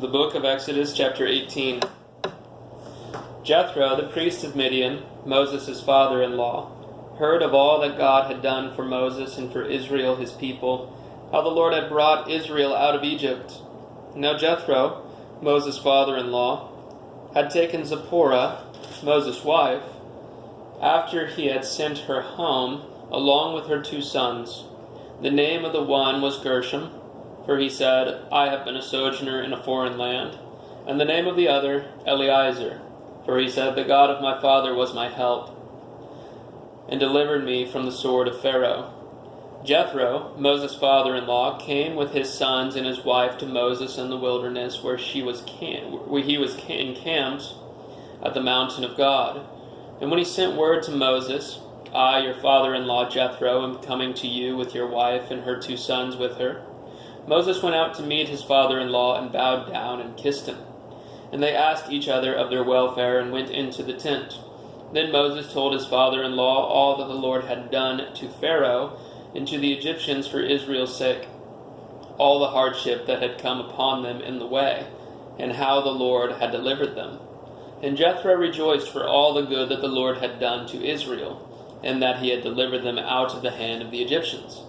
The book of Exodus, chapter 18. Jethro, the priest of Midian, Moses' father-in-law, heard of all that God had done for Moses and for Israel his people, how the Lord had brought Israel out of Egypt. Now Jethro, Moses' father-in-law, had taken Zipporah, Moses' wife, after he had sent her home, along with her 2 sons. The name of the one was Gershom, for he said, I have been a sojourner in a foreign land. And the name of the other, Eliezer, for he said, the God of my father was my help, and delivered me from the sword of Pharaoh. Jethro, Moses' father-in-law, came with his sons and his wife to Moses in the wilderness, where he was encamped at the mountain of God. And when he sent word to Moses, I, your father-in-law Jethro, am coming to you with your wife and her 2 sons with her, Moses went out to meet his father-in-law and bowed down and kissed him. And they asked each other of their welfare and went into the tent. Then Moses told his father-in-law all that the Lord had done to Pharaoh and to the Egyptians for Israel's sake, all the hardship that had come upon them in the way, and how the Lord had delivered them. And Jethro rejoiced for all the good that the Lord had done to Israel, and that he had delivered them out of the hand of the Egyptians.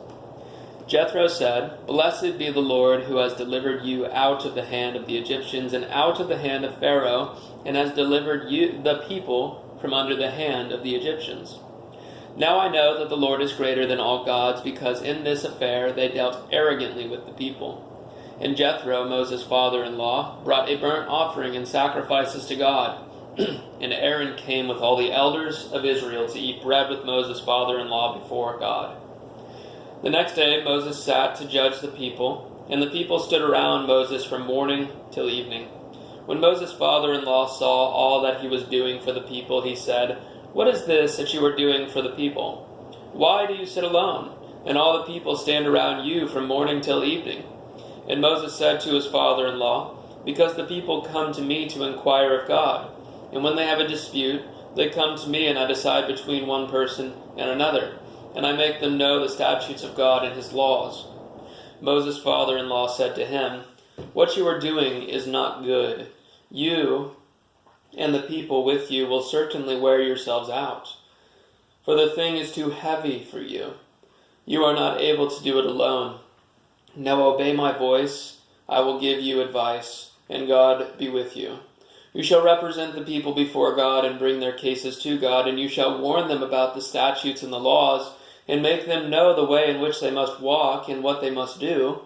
Jethro said, Blessed be the Lord who has delivered you out of the hand of the Egyptians and out of the hand of Pharaoh, and has delivered you, the people, from under the hand of the Egyptians. Now I know that the Lord is greater than all gods, because in this affair they dealt arrogantly with the people. And Jethro, Moses' father-in-law, brought a burnt offering and sacrifices to God. And Aaron came with all the elders of Israel to eat bread with Moses' father-in-law before God. The next day Moses sat to judge the people, and the people stood around Moses from morning till evening. When Moses' father-in-law saw all that he was doing for the people, he said, What is this that you are doing for the people? Why do you sit alone, and all the people stand around you from morning till evening? And Moses said to his father-in-law, Because the people come to me to inquire of God, and when they have a dispute, they come to me, and I decide between one person and another, and I make them know the statutes of God and his laws. Moses' father-in-law said to him, What you are doing is not good. You and the people with you will certainly wear yourselves out, for the thing is too heavy for you. You are not able to do it alone. Now obey my voice, I will give you advice, and God be with you. You shall represent the people before God and bring their cases to God, and you shall warn them about the statutes and the laws, and make them know the way in which they must walk and what they must do.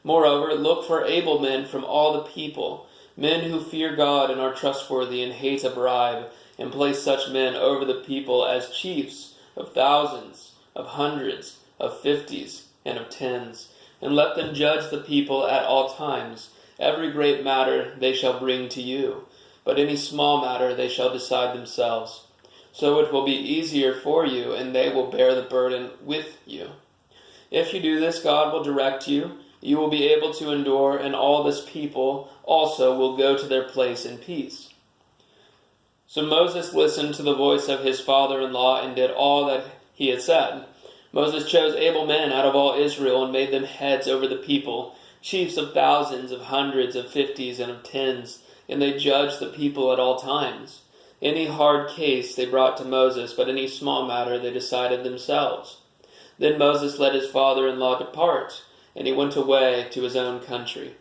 Moreover, look for able men from all the people, men who fear God and are trustworthy and hate a bribe, and place such men over the people as chiefs of thousands, of hundreds, of 50s, and of 10s, and let them judge the people at all times. Every great matter they shall bring to you, but any small matter they shall decide themselves. So it will be easier for you, and they will bear the burden with you. If you do this, God will direct you. You will be able to endure, and all this people also will go to their place in peace. So Moses listened to the voice of his father-in-law and did all that he had said. Moses chose able men out of all Israel and made them heads over the people, chiefs of thousands, of hundreds, of 50s, and of 10s, and they judged the people at all times. Any hard case they brought to Moses, but any small matter they decided themselves. Then Moses let his father-in-law depart, and he went away to his own country.